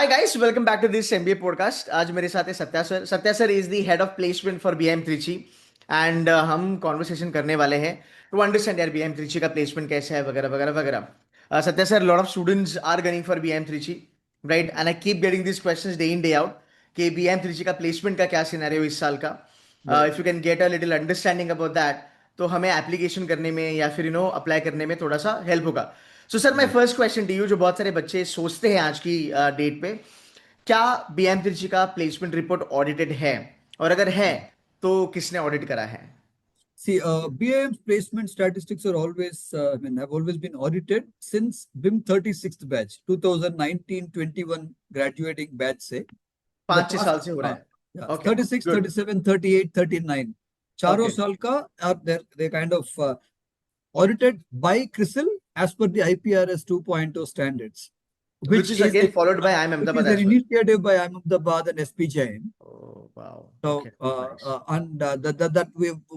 Hi guys, welcome back to this MBA podcast. आज मेरे साथ है Satya sir. Satya sir is the head of placement for BIM Trichy and हम conversation करने वाले हैं to understand यार BIM Trichy का placement कैसा है वगैरह वगैरह वगैरह. Satya sir, lot of students are gunning for BIM Trichy, right? And I keep getting these questions day in day out कि BIM Trichy का placement का क्या scenario इस साल का. Right. If you can get a little understanding about that, तो हमें application करने में या फिर apply करने में थोड़ा सा help होगा. So sir, my Right. First question to you, जो बहुत सारे बच्चे सोचते हैं आज की डेट पे, क्या बीएम त्रिची का प्लेसमेंट रिपोर्ट ऑडिटेड है, और अगर है तो किसने ऑडिट करा है? See, BIM's placement statistics are always, have always been audited since BIM 36th batch, 2019-21 graduating batch से. The 5-6 past, साल से हो रहा है. yeah, okay, 36, good. 37, 38, 39. चारों ओके, साल का they kind of audited by CRISIL as per the IPRS 2.0 standards, which which is is again followed by IIM which is Ahmedabad an as well. initiative by Ahmedabad and SP Jain. Oh wow, So, okay, nice. that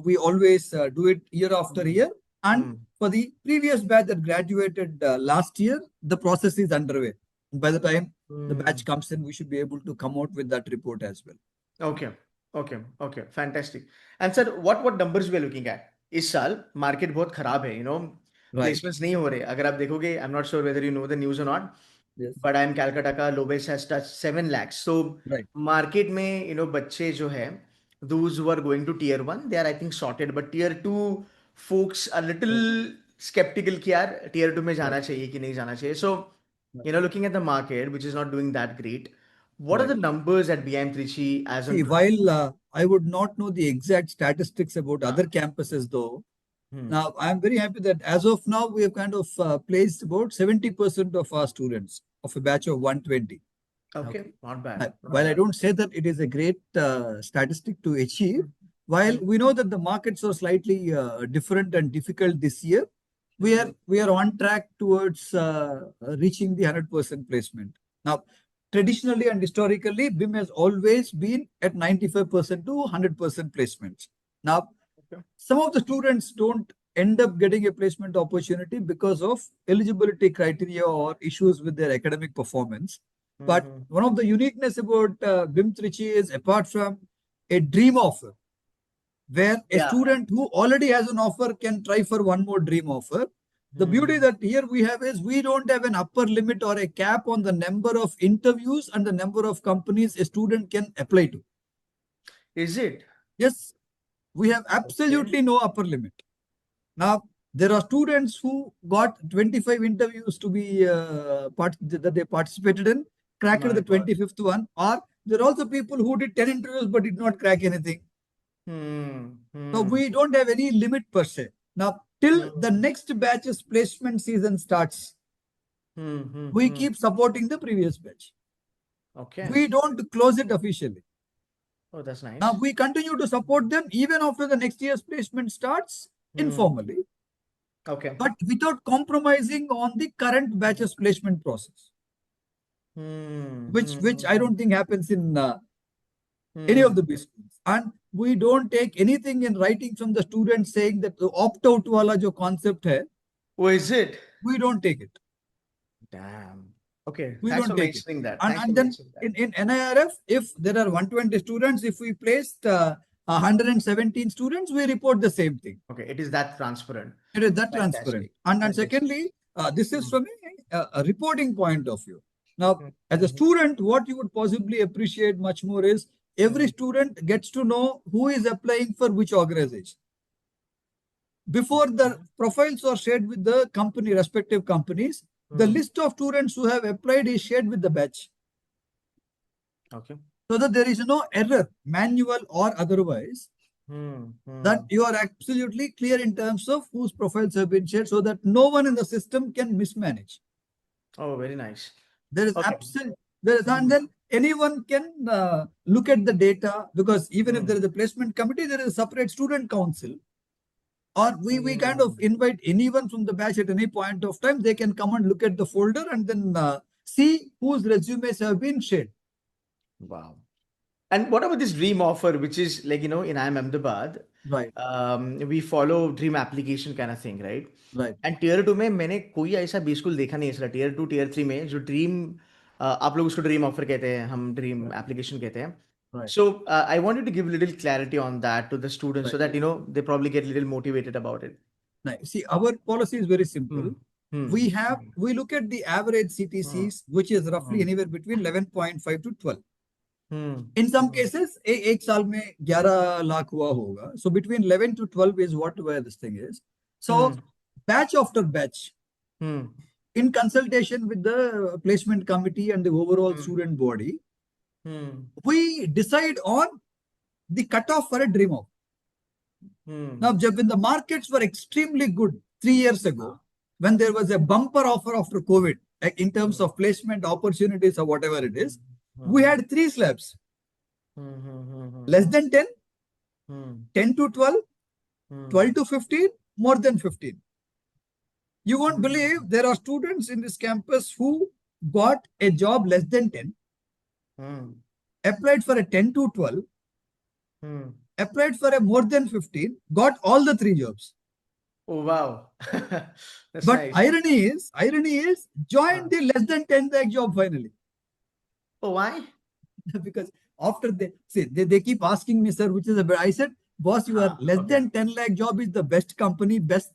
we always do it year after year. And for the previous batch that graduated last year, the process is underway. By the time the batch comes in, we should be able to come out with that report as well. Okay, okay, okay, fantastic. And sir, what numbers we are looking at? इस साल market बहुत खराब है, Right. Placements नहीं हो रहे. अगर आप देखोगे, I am not sure whether you know the news और not, Yes. But I am Calcutta का lowest has touch 7 lakhs. So Right. Market में बच्चे जो है, those who are going to tier 1, they are I think sorted, but tier 2 folks are little Right. skeptical कि यार tier 2 में Right. जाना चाहिए कि नहीं जाना चाहिए. सो Right. looking at the market which is not doing that great, what are Right. the numbers at BIM Trichy as on See, today? while I would not know the exact statistics about हाँ. other campuses, though, Hmm. now I'm very happy that as of now we have kind of placed about 70% of our students of a batch of 120. Okay, Okay. not bad, not While I bad. don't say that it is a great statistic to achieve, while we know that the markets are slightly different and difficult this year, we are on track towards reaching the 100% placement. Now, traditionally and historically, BIM has always been at 95% to 100% placements. Now, Okay. some of the students don't end up getting a placement opportunity because of eligibility criteria or issues with their academic performance. But Mm-hmm. one of the uniqueness about BIM Trichy is, apart from a dream offer, where a Yeah. student who already has an offer can try for one more dream offer. The beauty that here we have is we don't have an upper limit or a cap on the number of interviews and the number of companies a student can apply to. Is it? Yes, we have Okay. absolutely no upper limit. Now, there are students who got 25 interviews to be that they participated in, cracked My the God. 25th one, or there are also people who did 10 interviews but did not crack anything. Hmm. So Hmm. we don't have any limit per se. Now, till the Hmm. next batch's placement season starts, Hmm. Hmm. we Hmm. keep supporting the previous batch. Okay. We don't close it officially. Oh, that's Now, nice. we continue to support them even after the next year's placement starts Hmm. informally, Okay. but without compromising on the current batch's placement process, Hmm. which Hmm. which I Hmm. don't think happens in any Hmm. of the B schools. And we don't take anything in writing from the students saying that the opt-out wala jo concept hai, Oh, is it? we don't take it. Damn. Okay. We Thanks don't for take it. mentioning that. And, Thanks for and then mentioning that. in NIRF, if there are 120 students, if we placed 117 students, we report the same thing. Okay. It is that transparent. It is that transparent. Fantastic. And Fantastic. secondly, this is Hmm. from a reporting point of view. Now, Hmm. as a student, what you would possibly appreciate much more is every Hmm. student gets to know who is applying for which organization. Before the profiles are shared with the company, respective companies, the Hmm. list of students who have applied is shared with the batch, Okay. so that there is no error, manual or otherwise, Hmm. that Hmm. you are absolutely clear in terms of whose profiles have been shared, so that no one in the system can mismanage. Oh, very nice. There is Okay. absolute, there is, and Hmm. then anyone can look at the data, because even if Hmm. there is a placement committee, there is a separate student council, or we kind of Hmm. invite anyone from the batch at any point of time. They can come and look at the folder and then see whose resumes have been shared. Wow. And what about this dream offer, which is like, in IIM Ahmedabad, Right, we follow dream application kind of thing, right? right, and tier 2 में मैंने कोई ऐसा B school देखा नहीं है, इसलिए tier 2 tier 3 में जो ड्रीम आप लोग उसको ड्रीम ऑफर कहते हैं, हम ड्रीम Right. एप्लीकेशन कहते हैं. Right. So I wanted to give little clarity on that to the students so Right. that they probably get little motivated about it. Now, see, our policy is very simple. Hmm. Hmm. We look at the average Hmm. CTCs, which is roughly Hmm. anywhere between 11.5 to 12. Hmm. In some cases, एक साल में 11 लाख हुआ होगा. So between 11 to 12 is what where this thing is. So Hmm. batch after batch, Hmm. in consultation with the placement committee and the overall Hmm. student body, Hmm. we decide on the cutoff for a dream of. Hmm. Now, when the markets were extremely good 3 years ago, when there was a bumper offer after COVID, like in terms of placement opportunities or whatever it is, we had three slabs: less than 10, 10 to 12, 12 to 15, more than 15. You won't believe there are students in this campus who got a job less than 10, applied for a 10 to 12, applied for a more than 15, got all the three jobs. Oh wow, that's But nice. irony is, joined the less than 10 lakh job finally. Oh, why? Because after they keep asking me, sir, which is the best? I said, boss, you are less Okay. than 10 lakh job is the best company, best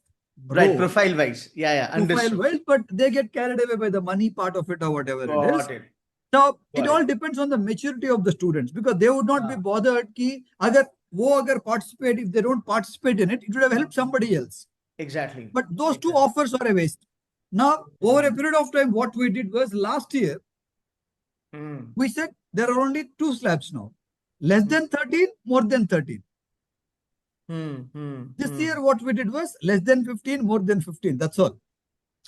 Right, role, profile wise. Yeah, yeah, profile understood. wise, but they get carried away by the money part of it or whatever it is. Got it. So it Got all it. depends on the maturity of the students, because they would not be bothered ki agar participate, if they don't participate in it, it would have helped somebody else. Exactly. But those two Exactly. offers are a waste. Now, over a period of time, what we did was last year, we said there are only two slabs now: less than 13, more than 13. This year, what we did was less than 15, more than 15. That's all.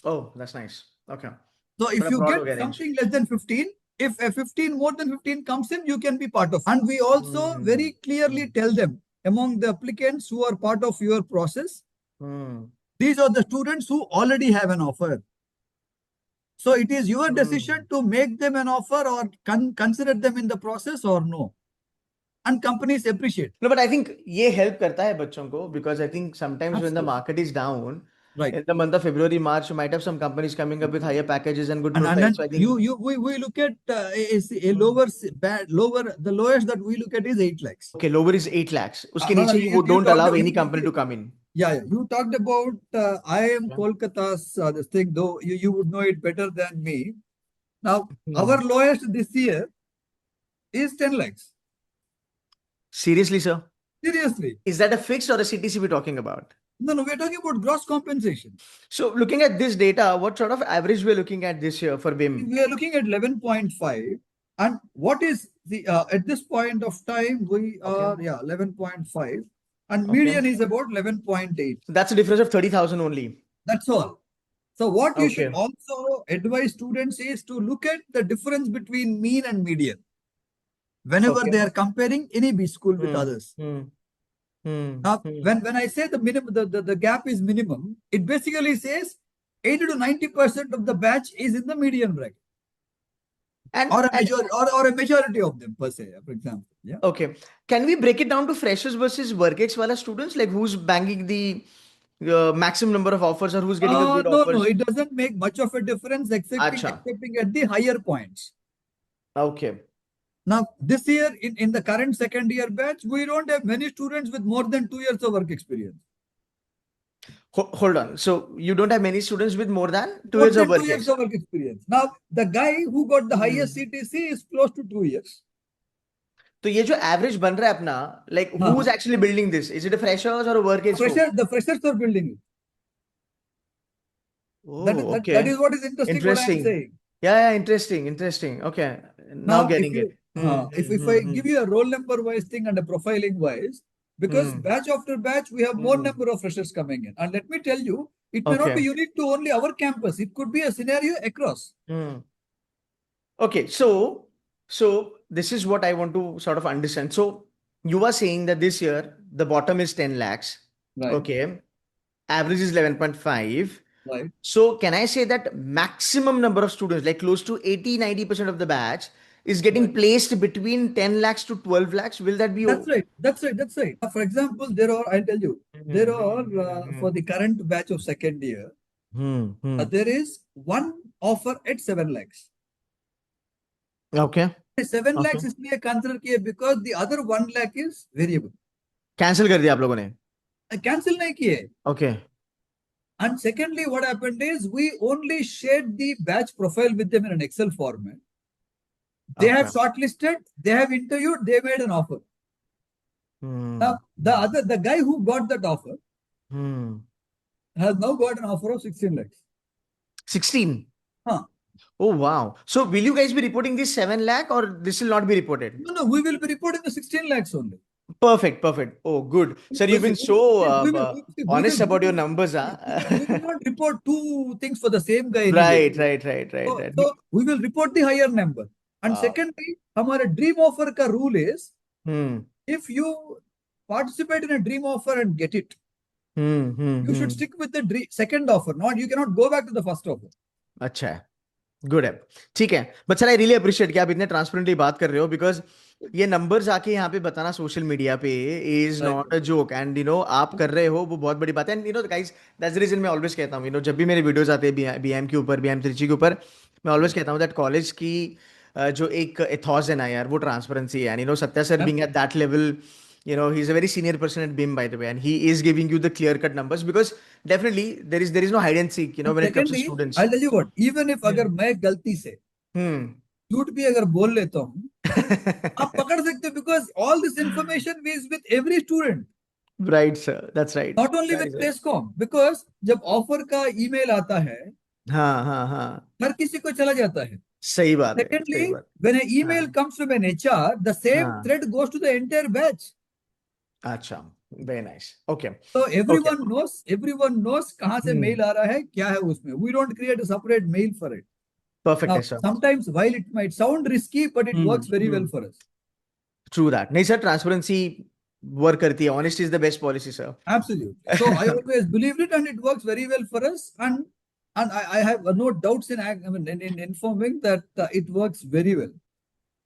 Oh, that's nice. Okay. So if But you broad get हो गया range. something less than 15, if a 15 more than 15 comes in, you can be part of. And we also very clearly tell them, among the applicants who are part of your process, these are the students who already have an offer. So it is your decision to make them an offer or consider them in the process or no. And companies appreciate. No, but I think ये help करता है बच्चों को, because I think sometimes when the Absolutely. market is down, Right. in the month of February, March, you might have some companies coming up with higher packages and good And profiles. then So I think we look at a lower, the lowest that we look at is 8 lakhs. okay, lower is 8 lakhs. उसके No, no, नीचे वो you don't talked allow about, any company to come in. yeah, you talked about IIM Okay. Kolkata's this thing, though you would know it better than me. Now, Hmm. our lowest this year is 10 lakhs. Seriously, sir? Seriously. Is that a fixed or a CTC we're talking about? No, no, we're talking about gross compensation. So looking at this data, what sort of average we're looking at this year for BIM? We are looking at 11.5. And what is the, at this point of time, we are, 11.5. And median is about 11.8. So that's a difference of 30,000 only. That's all. So what you should Okay. also advise students is to look at the difference between mean and median whenever Okay. they are comparing any B school with Hmm. others. Hmm. Hmm. Now, Hmm. when I say the minimum, the gap is minimum, it basically says 80 to 90% of the batch is in the median bracket, And, or a and or a majority of them per se, for example. Yeah. okay, can we break it down to freshers versus work ex wala students? Like who's banging the maximum number of offers or who's getting a good No, no, offers? it doesn't make much of a difference, Acha. excepting at the higher points. Okay. Now, this year, in the current second year batch, we don't have many students with more than 2 years of work experience. Hold on. So you don't have many students with more than 2 years More of than work 2 years ex. of work experience. Now, the guy who got the highest CTC is close to 2 years. तो ये जो average बन रहा है अपना, like who's actually building this? Is it a freshers or a work ex folk? The freshers are building it. Oh, That okay. is what is interesting, what I am Interesting. saying. Yeah, interesting, interesting. Okay. Now Now, getting it. if I give you a roll number wise thing and a profiling wise, because batch after batch, we have more number of freshers coming in. And let me tell you, it may not be Okay. unique to only our campus. It could be a scenario across. Okay, so this is what I want to sort of understand. So you are saying that this year the bottom is 10 lakhs. Right. Okay. Average is 11.5. Right. So can I say that maximum number of students, like close to 80-90% of the batch, is getting placed between 10 lakhs to 12 lakhs? Will that be That's right. That's right. That's right. For example, I'll tell you, there are, for the current batch of second year, there is one offer at 7 lakhs. Okay 7 okay, lakhs इसलिए consider किए because the other 1 lakh is variable. Cancel कर दिया आप लोगों ने? Cancel नहीं किए। Okay And secondly, what happened is we only shared the batch profile with them in an Excel format. They have okay. shortlisted, they have interviewed, they made an offer. Hmm Now, the guy who got that offer hmm. has now got an offer of 16 lakhs. 16? Huh. Oh wow. So will you guys be reporting this 7 lakh or this will not be reported? No, no, we will be reporting the 16 lakhs only. Perfect, perfect. Oh, good. Sir, you've been so honest about your numbers, huh? We will not report two things for the same guy anyway. Right, right, right, right, So, right. so we will report the higher number. And Uh, secondly, our dream offer ka rule is hmm, if you participate in a dream offer and get it, you should hmm. stick with the second offer. Not you cannot go back to the first offer. अच्छा है, good है, ठीक है। But sir I really appreciate कि आप इतने transparently बात कर रहे हो, बिकॉज ये नंबर्स आके यहाँ पे बताना सोशल मीडिया पे is Right. Not a joke, and आप कर रहे हो वो बहुत बड़ी बात है। And guys, that's the reason मैं ऑलवेज कहता हूँ, जब भी मेरे वीडियोस आते हैं बीएम के ऊपर, बीएम त्रिची के ऊपर, मैं ऑलवेज कहता हूँ दैट कॉलेज की जो एक एथॉस है ना यार, वो ट्रांसपेरेंसी है। And Satya sir being at that level, he's a very senior person at BIM, by the way, and he is giving you the clear cut numbers, because definitely there is no hide and seek, And when it comes to secondly, students. I'll tell you what, even if अगर मैं गलती से Hmm. झूठ भी अगर बोल लेता हूँ, आप पकड़ सकते हो because all this information is with every student, Right, sir. That's right. not only That with is right. प्लेसकॉम, because जब ऑफर का ईमेल आता है, हाँ हाँ हाँ, हर किसी को चला जाता है. सही बात है, सही Secondly, बात। when an email हाँ comes from an HR, the same हाँ, thread goes to the entire batch. अच्छा, very nice, okay So okay, everyone knows कहाँ से हम्म, mail आ रहा है, क्या है उसमें. We don't create a separate mail for it. Perfect Now, है sir. sometimes while it might sound risky, but it works very well hmm, for us. True that. नहीं sir, transparency work करती है, honesty is the best policy sir. Absolutely. So I always believed it, and it works very well for us. And I have no doubts in informing that it works very well.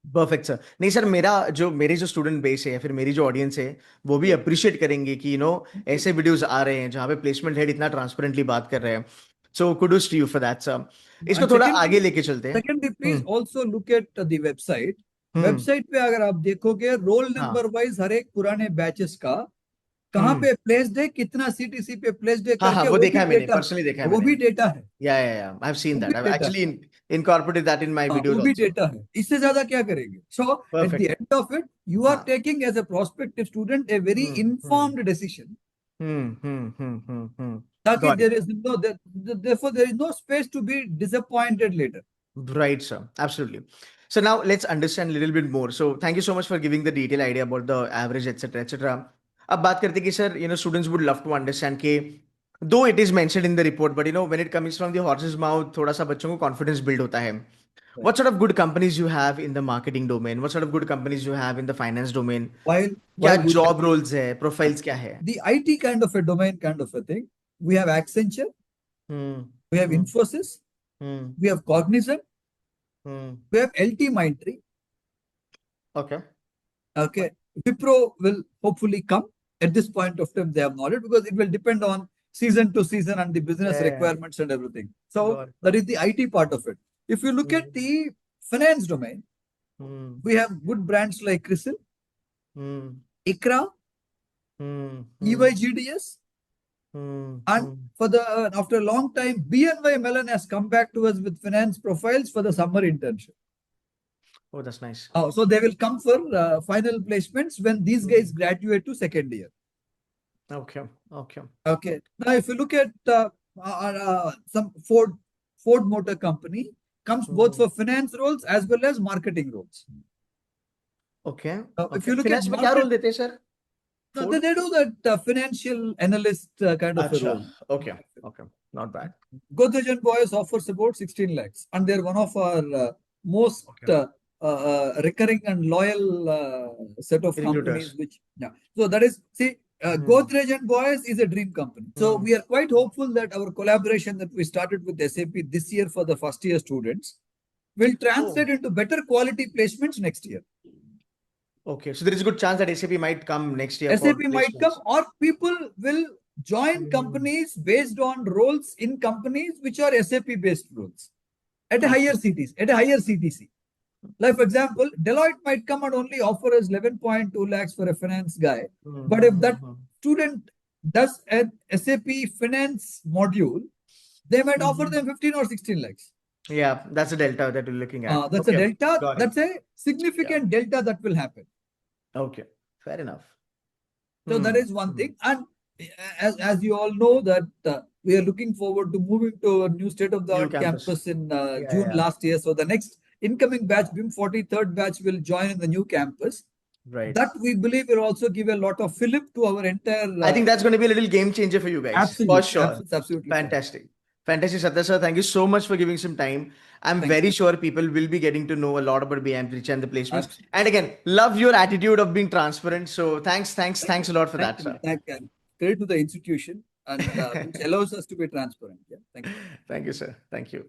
Perfect sir. नहीं sir, मेरी जो student base है या फिर मेरी जो audience है, वो भी अप्रिशिएट करेंगे कि ऐसे वीडियोस आ रहे हैं जहाँ पे प्लेसमेंट हेड इतना ट्रांसपेरेंटली बात कर रहे हैं। So kudos to you for that sir. इसको And थोड़ा आगे secondly, लेके चलते हैं। please hmm also look at the website. Hmm. Website पे अगर आप देखोगे रोल हाँ नंबर वाइज हर एक पुराने बैचेस का कहाँ हम्म। पे प्लेस्ड है, कितना सीटीसी पे प्लेस्ड है हाँ हाँ, करके वो वो देखा भी है मैंने, डेटा है. पर्सनली देखा है वो मैंने। भी डेटा है. या आई हैव सीन वो भी दैट, आई डेटा है. Actually incorporated that in my हाँ, वीडियोस वो भी आल्सो। डेटा है. इससे ज्यादा क्या करेंगे. सो एट द परफेक्ट है। End of it you are हाँ। Taking as a prospective student a very hmm informed decision, ताकि got it. There is no therefore there is no space to be disappointed later. Right, sir. Absolutely. So now let's understand a little bit more. So thank you so much for giving the detailed idea about the average, etc., etc. अब बात करते हैं कि sir, students would love to understand कि though it is mentioned in the report, but when it comes from the horse's mouth, थोड़ा सा बच्चों को confidence build होता है. Right. What sort of good companies you have in the marketing domain? What sort of good companies you have in the finance domain? while क्या while we job roles है, profiles क्या है? the IT kind of a domain kind of a thing, we have Accenture, Hmm. we have Hmm. Infosys, Hmm. we have Cognizant, Hmm. we have LT Mindtree. Okay. Okay, Wipro will hopefully come. At this point of time they have knowledge because it will depend on season to season and the business Yeah. requirements and everything. So Got it. that Got is the IT part of it. If you look at it. the finance domain, Hmm. we have good brands like CRISIL, Hmm. ICRA, Hmm. Hmm. EYGDS, Hmm. and Hmm. for the after a long time, BNY Mellon has come back to us with finance profiles for the summer internship. Oh, that's nice. So they will come for final placements when these guys Hmm. graduate to second year. Okay. Okay. Okay. Now, if you look at some Ford Motor Company, comes both Hmm. for finance roles as well as marketing roles. Okay. If Okay. you look at Finance में क्या market, role देते हैं sir? now Food? they do that financial analyst kind of a अच्छा. role. Okay. Okay. Not bad. Godrej and Boyce offers about 16 lakhs, and they're one of our most Okay. recurring and loyal set of companies. Recruiters. Which yeah, so that is see. Hmm. Godrej and Boyce is a dream company. So Hmm. we are quite hopeful that our collaboration that we started with SAP this year for the first year students will Oh. translate into better quality placements next year. Okay. So there is a good chance that SAP might come next year for SAP might come, placements. or people will join Hmm. companies based on roles in companies which are SAP based roles at a higher Okay. CTC, at a higher CTC. Like, for example, Deloitte might come and only offer us 11.2 lakhs for a finance guy. But if that student does an SAP finance module, they might offer them 15 or 16 lakhs. Yeah, that's a delta that we're looking at. That's a Okay, delta. got it. That's a Yeah. significant delta that will happen. Okay, fair enough. So that is one thing. And as you all know that we are looking forward to moving to a new New state-of-the-art campus. campus in Yeah, June yeah. last year. So the next incoming batch, BIM 43rd batch, will join in the new campus. Right. That we believe will also give a lot of fillip to our entire. I think that's going to be a little game changer for you guys. Absolutely. For sure. Absolutely. Fantastic. Fantastic, Satya sir. Thank you so much for giving some time. I'm Thank very you. sure people will be getting to know a lot about BIM Trichy and the placements. Absolutely. And again, love your attitude of being transparent. So thanks a lot for that, sir. Thank you. Credit to the institution and which allows us to be transparent. Yeah. Thank you. Thank you, sir. Thank you.